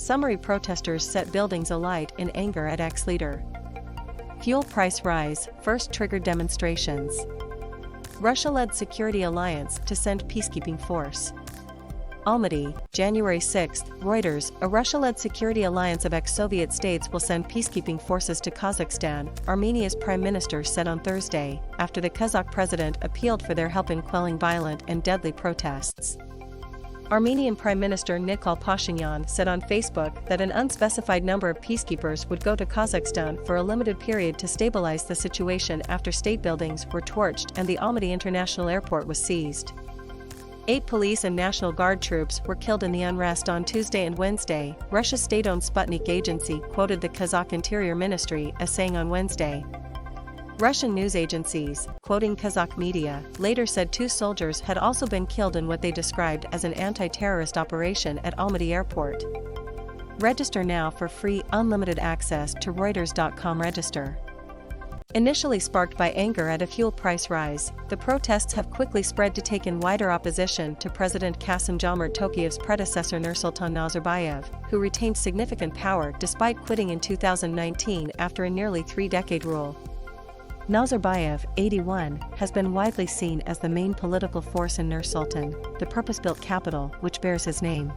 summary protesters set buildings alight in anger at ex-leader. Fuel price rise first triggered demonstrations. Russia-led security alliance to send peacekeeping force. Almaty, January 6, Reuters, a Russia-led security alliance of ex-Soviet states will send peacekeeping forces to Kazakhstan, Armenia's prime minister said on Thursday, after the Kazakh president appealed for their help in quelling violent and deadly protests. Armenian Prime Minister Nikol Pashinyan said on Facebook that an unspecified number of peacekeepers would go to Kazakhstan for a limited period to stabilize the situation after state buildings were torched and the Almaty International Airport was seized. 8 police and National Guard troops were killed in the unrest on Tuesday and Wednesday, Russia's state-owned Sputnik agency quoted the Kazakh Interior Ministry as saying on Wednesday. Russian news agencies, quoting Kazakh media, later said 2 soldiers had also been killed in what they described as an anti-terrorist operation at Almaty Airport. Register now for free, unlimited access to Reuters.com register. Initially sparked by anger at a fuel price rise, the protests have quickly spread to take in wider opposition to President Kassym-Jomart Tokayev's predecessor Nursultan Nazarbayev, who retained significant power despite quitting in 2019 after a nearly 3-decade rule. Nazarbayev, 81, has been widely seen as the main political force in Nur-Sultan, the purpose-built capital which bears his name.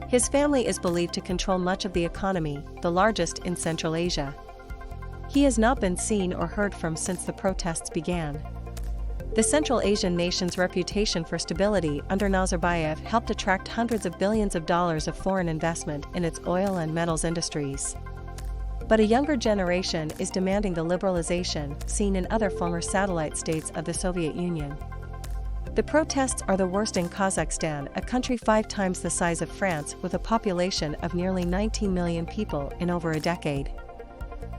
His family is believed to control much of the economy, the largest in Central Asia. He has not been seen or heard from since the protests began. The Central Asian nation's reputation for stability under Nazarbayev helped attract hundreds of billions of dollars of foreign investment in its oil and metals industries. But a younger generation is demanding the liberalization seen in other former satellite states of the Soviet Union. The protests are the worst in Kazakhstan, a country 5 times the size of France with a population of nearly 19 million people in over a decade.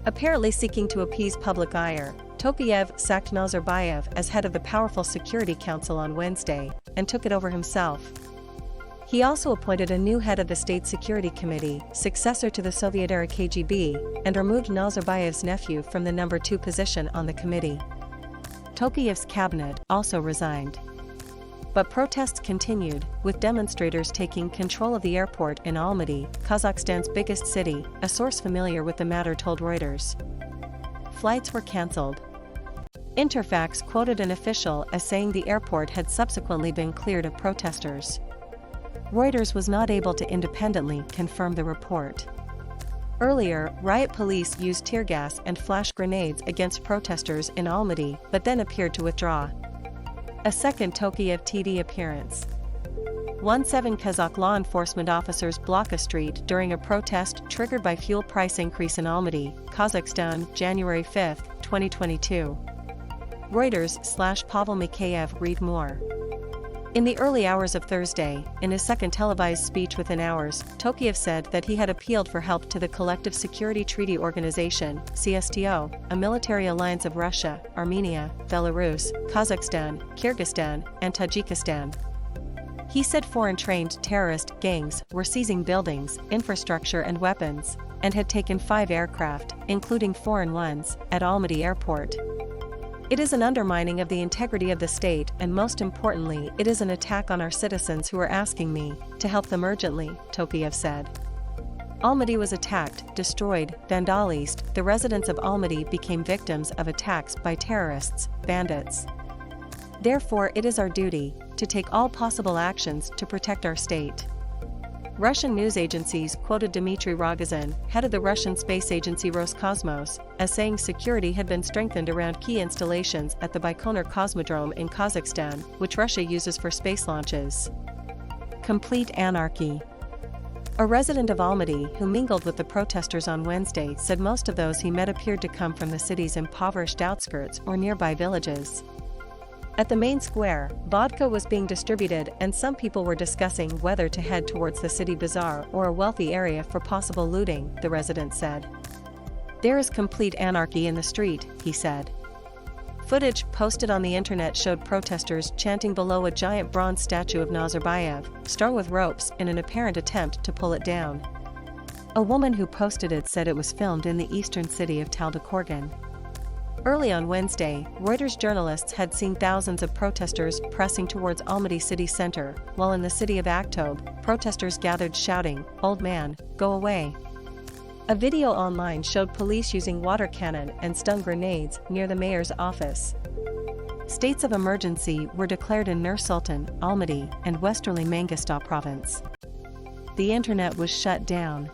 Apparently seeking to appease public ire, Tokayev sacked Nazarbayev as head of the powerful Security Council on Wednesday, and took it over himself. He also appointed a new head of the State Security Committee, successor to the Soviet-era KGB, and removed Nazarbayev's nephew from the number 2 position on the committee. Tokayev's cabinet also resigned. But protests continued, with demonstrators taking control of the airport in Almaty, Kazakhstan's biggest city, a source familiar with the matter told Reuters. Flights were cancelled. Interfax quoted an official as saying the airport had subsequently been cleared of protesters. Reuters was not able to independently confirm the report. Earlier, riot police used tear gas and flash grenades against protesters in Almaty, but then appeared to withdraw. A second Tokayev TV appearance. 17 Kazakh law enforcement officers block a street during a protest triggered by fuel price increase in Almaty, Kazakhstan, January 5, 2022. Reuters/Pavel Mikheyev read more. In the early hours of Thursday, in his second televised speech within hours, Tokayev said that he had appealed for help to the Collective Security Treaty Organization, CSTO, a military alliance of Russia, Armenia, Belarus, Kazakhstan, Kyrgyzstan, and Tajikistan. He said foreign-trained terrorist gangs were seizing buildings, infrastructure and weapons, and had taken 5 aircraft, including foreign ones, at Almaty Airport. It is an undermining of the integrity of the state, and most importantly, it is an attack on our citizens who are asking me to help them urgently, Tokayev said. Almaty was attacked, destroyed, vandalized. The residents of Almaty became victims of attacks by terrorists, bandits. Therefore, it is our duty to take all possible actions to protect our state. Russian news agencies quoted Dmitry Rogozin, head of the Russian space agency Roscosmos, as saying security had been strengthened around key installations at the Baikonur Cosmodrome in Kazakhstan, which Russia uses for space launches. Complete anarchy. A resident of Almaty who mingled with the protesters on Wednesday said most of those he met appeared to come from the city's impoverished outskirts or nearby villages. At the main square, vodka was being distributed and some people were discussing whether to head towards the city bazaar or a wealthy area for possible looting, the resident said. There is complete anarchy in the street, he said. Footage posted on the internet showed protesters chanting below a giant bronze statue of Nazarbayev, strung with ropes in an apparent attempt to pull it down. A woman who posted it said it was filmed in the eastern city of Taldykorgan. Early on Wednesday, Reuters journalists had seen thousands of protesters pressing towards Almaty city center, while in the city of Aktobe, protesters gathered shouting, "Old man, go away." A video online showed police using water cannon and stun grenades near the mayor's office. States of emergency were declared in Nur-Sultan, Almaty, and westerly Mangistau province. The internet was shut down.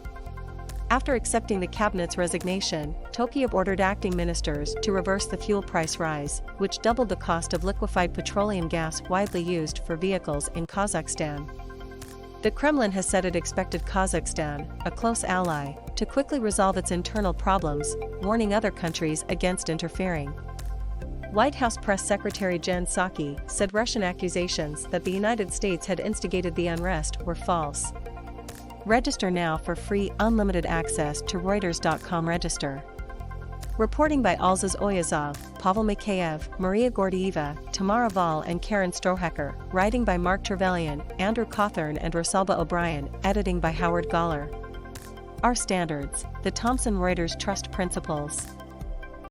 After accepting the cabinet's resignation, Tokyo ordered acting ministers to reverse the fuel price rise, which doubled the cost of liquefied petroleum gas widely used for vehicles in Kazakhstan. The Kremlin has said it expected Kazakhstan, a close ally, to quickly resolve its internal problems, warning other countries against interfering. White House Press Secretary Jen Psaki said Russian accusations that the United States had instigated the unrest were false. Register now for free unlimited access to Reuters.com. Register. Reporting by Alzaz Oyazov, Pavel Mikheyev, Maria Gordieva, Tamara Val and Karen Strohacker. Writing by Mark Trevelyan, Andrew Cawthorne and Rosalba O'Brien. Editing by Howard Galler. Our standards, the Thomson Reuters Trust Principles.